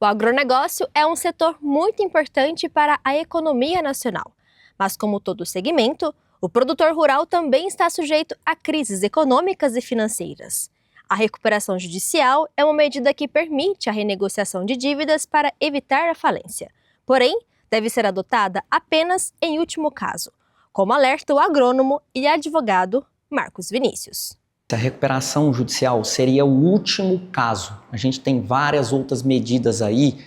O agronegócio é um setor muito importante para a economia nacional. Mas, como todo segmento, o produtor rural também está sujeito a crises econômicas e financeiras. A recuperação judicial é uma medida que permite a renegociação de dívidas para evitar a falência. Porém, deve ser adotada apenas em último caso, como alerta o agrônomo e advogado Marcos Vinícius. A recuperação judicial seria o último caso. A gente tem várias outras medidas aí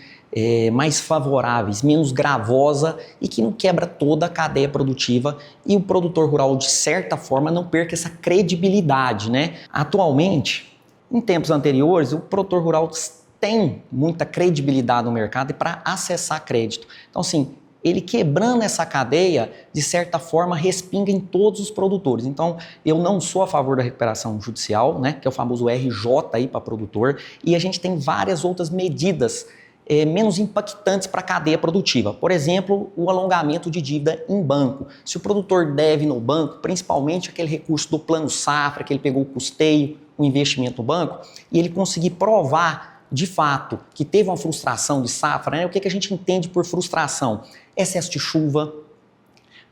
mais favoráveis, menos gravosa e que não quebra toda a cadeia produtiva e o produtor rural, de certa forma, não perca essa credibilidade, né? Atualmente, em tempos anteriores, o produtor rural tem muita credibilidade no mercado e para acessar crédito. Então, assim, ele quebrando essa cadeia, de certa forma, respinga em todos os produtores. Então, eu não sou a favor da recuperação judicial, né, que é o famoso RJ aí para produtor, e a gente tem várias outras medidas menos impactantes para a cadeia produtiva. Por exemplo, o alongamento de dívida em banco. Se o produtor deve no banco, principalmente aquele recurso do plano safra, que ele pegou o custeio, o investimento no banco, e ele conseguir provar de fato, que teve uma frustração de safra, né? O que a gente entende por frustração? Excesso de chuva,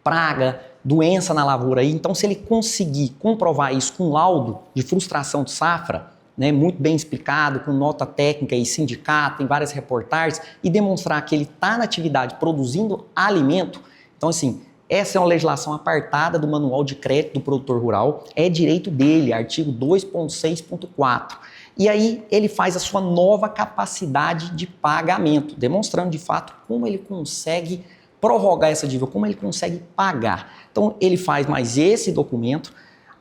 praga, doença na lavoura. Então, se ele conseguir comprovar isso com laudo de frustração de safra, né, muito bem explicado, com nota técnica e sindicato, em várias reportagens, e demonstrar que ele está na atividade produzindo alimento, então, assim, essa é uma legislação apartada do Manual de Crédito do Produtor Rural, é direito dele, artigo 2.6.4. E aí ele faz a sua nova capacidade de pagamento, demonstrando de fato como ele consegue prorrogar essa dívida, como ele consegue pagar. Então ele faz mais esse documento,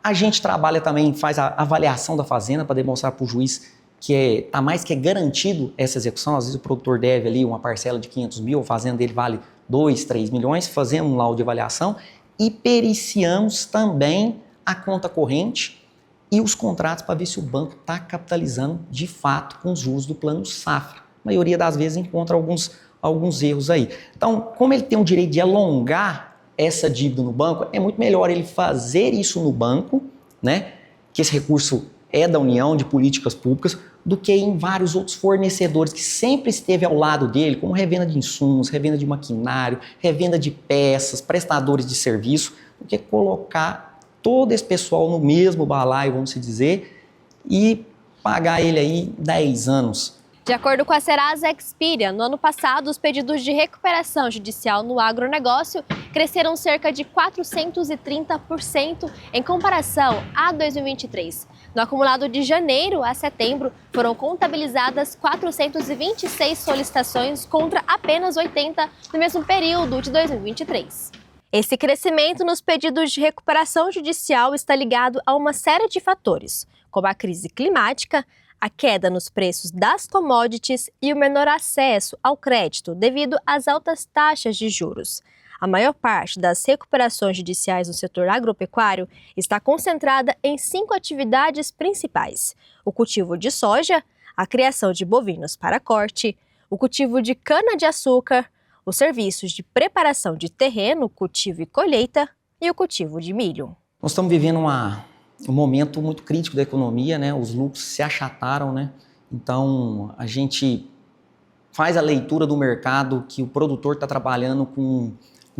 a gente trabalha também, faz a avaliação da fazenda para demonstrar para o juiz que está mais que garantido essa execução. Às vezes o produtor deve ali uma parcela de 500 mil, a fazenda dele vale 2, 3 milhões, fazemos um laudo de avaliação e periciamos também a conta corrente e os contratos para ver se o banco está capitalizando de fato com os juros do plano safra. A maioria das vezes encontra alguns erros aí. Então, como ele tem o direito de alongar essa dívida no banco, é muito melhor ele fazer isso no banco, né? Que esse recurso é da União, de políticas públicas, do que em vários outros fornecedores que sempre esteve ao lado dele, como revenda de insumos, revenda de maquinário, revenda de peças, prestadores de serviço, do que colocar todo esse pessoal no mesmo balaio, vamos dizer, e pagar ele aí 10 anos. De acordo com a Serasa Experian, no ano passado, os pedidos de recuperação judicial no agronegócio cresceram cerca de 430% em comparação a 2023. No acumulado de janeiro a setembro, foram contabilizadas 426 solicitações contra apenas 80 no mesmo período de 2023. Esse crescimento nos pedidos de recuperação judicial está ligado a uma série de fatores, como a crise climática, a queda nos preços das commodities e o menor acesso ao crédito devido às altas taxas de juros. A maior parte das recuperações judiciais no setor agropecuário está concentrada em 5 atividades principais: o cultivo de soja, a criação de bovinos para corte, o cultivo de cana-de-açúcar, os serviços de preparação de terreno, cultivo e colheita e o cultivo de milho. Nós estamos vivendo um momento muito crítico da economia, né? Os lucros se achataram, né? Então a gente faz a leitura do mercado que o produtor está trabalhando com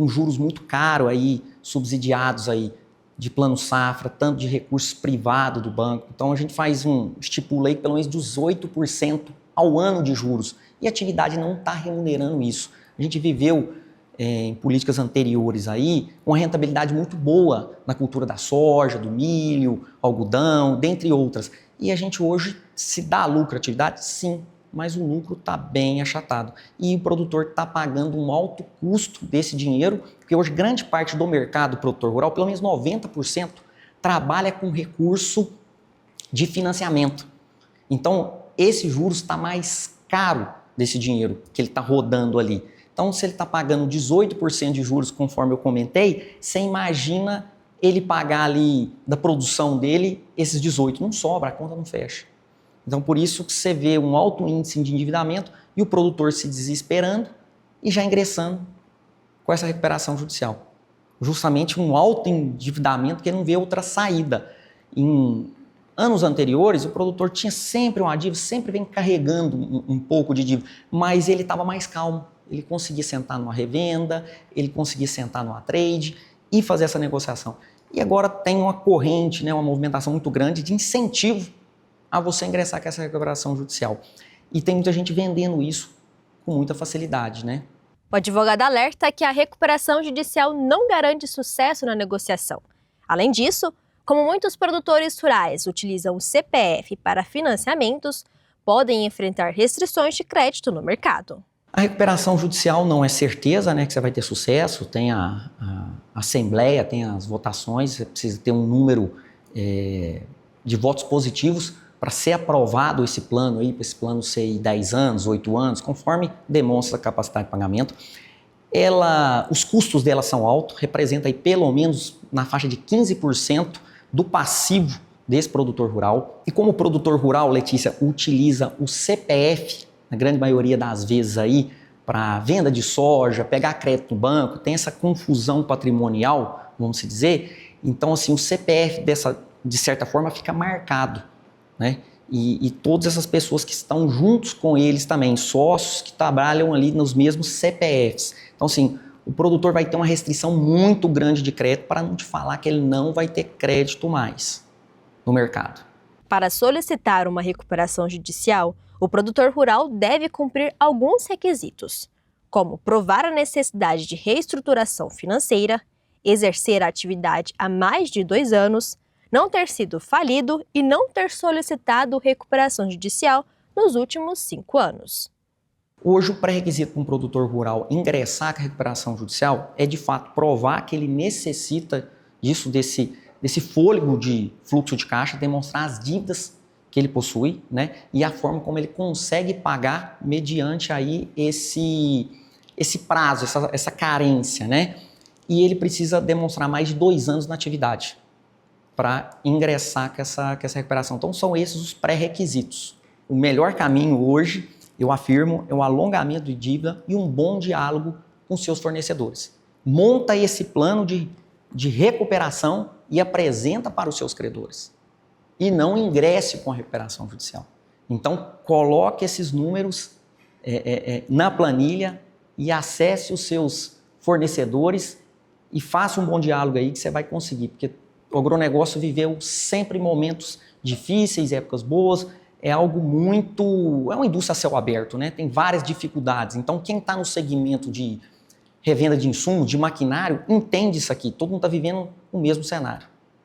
juros muito caros aí, subsidiados aí de plano safra, tanto de recursos privados do banco. Então a gente estipula aí pelo menos 18% ao ano de juros e a atividade não está remunerando isso. A gente viveu em políticas anteriores aí uma rentabilidade muito boa na cultura da soja, do milho, algodão, dentre outras. E a gente hoje se dá lucratividade? Sim, mas o lucro está bem achatado. E o produtor está pagando um alto custo desse dinheiro, porque hoje grande parte do mercado produtor rural, pelo menos 90%, trabalha com recurso de financiamento. Então, esse juros está mais caro desse dinheiro que ele está rodando ali. Então, se ele está pagando 18% de juros, conforme eu comentei, você imagina ele pagar ali da produção dele esses 18%. Não sobra, a conta não fecha. Então, por isso que você vê um alto índice de endividamento e o produtor se desesperando e já ingressando com essa recuperação judicial. Justamente um alto endividamento que ele não vê outra saída. Em Anos anteriores, o produtor tinha sempre uma dívida, sempre vem carregando um pouco de dívida, mas ele estava mais calmo. Ele conseguia sentar numa revenda, ele conseguia sentar numa trade e fazer essa negociação. E agora tem uma corrente, né, uma movimentação muito grande de incentivo a você ingressar com essa recuperação judicial. E tem muita gente vendendo isso com muita facilidade, né? O advogado alerta que a recuperação judicial não garante sucesso na negociação. Além disso, como muitos produtores rurais utilizam o CPF para financiamentos, podem enfrentar restrições de crédito no mercado. A recuperação judicial não é certeza, né, que você vai ter sucesso, tem a assembleia, tem as votações, você precisa ter um número de votos positivos para ser aprovado esse plano aí, para esse plano ser 10 anos, 8 anos, conforme demonstra a capacidade de pagamento. Os custos dela são altos, representa aí pelo menos na faixa de 15% do passivo desse produtor rural. E como o produtor rural, Letícia, utiliza o CPF, na grande maioria das vezes aí, para venda de soja, pegar crédito no banco, tem essa confusão patrimonial, vamos dizer. Então, assim, o CPF de certa forma fica marcado, né? E todas essas pessoas que estão juntos com eles também, sócios que trabalham ali nos mesmos CPFs. Então, assim, o produtor vai ter uma restrição muito grande de crédito, para não te falar que ele não vai ter crédito mais no mercado. Para solicitar uma recuperação judicial, o produtor rural deve cumprir alguns requisitos, como provar a necessidade de reestruturação financeira, exercer a atividade há mais de 2 anos, não ter sido falido e não ter solicitado recuperação judicial nos últimos 5 anos. Hoje, o pré-requisito para um produtor rural ingressar com a recuperação judicial é, de fato, provar que ele necessita disso, desse fôlego de fluxo de caixa, demonstrar as dívidas que ele possui, né, e a forma como ele consegue pagar mediante aí esse prazo, essa carência, né? E ele precisa demonstrar mais de 2 anos na atividade para ingressar com essa recuperação. Então, são esses os pré-requisitos. O melhor caminho hoje, eu afirmo, é o alongamento de dívida e um bom diálogo com seus fornecedores. Monta esse plano de recuperação e apresenta para os seus credores. E não ingresse com a recuperação judicial. Então, coloque esses números na planilha e acesse os seus fornecedores e faça um bom diálogo aí que você vai conseguir, porque o agronegócio viveu sempre momentos difíceis, épocas boas, é uma indústria a céu aberto, né? Tem várias dificuldades. Então, quem está no segmento de revenda de insumos, de maquinário, entende isso aqui. Todo mundo está vivendo o mesmo cenário.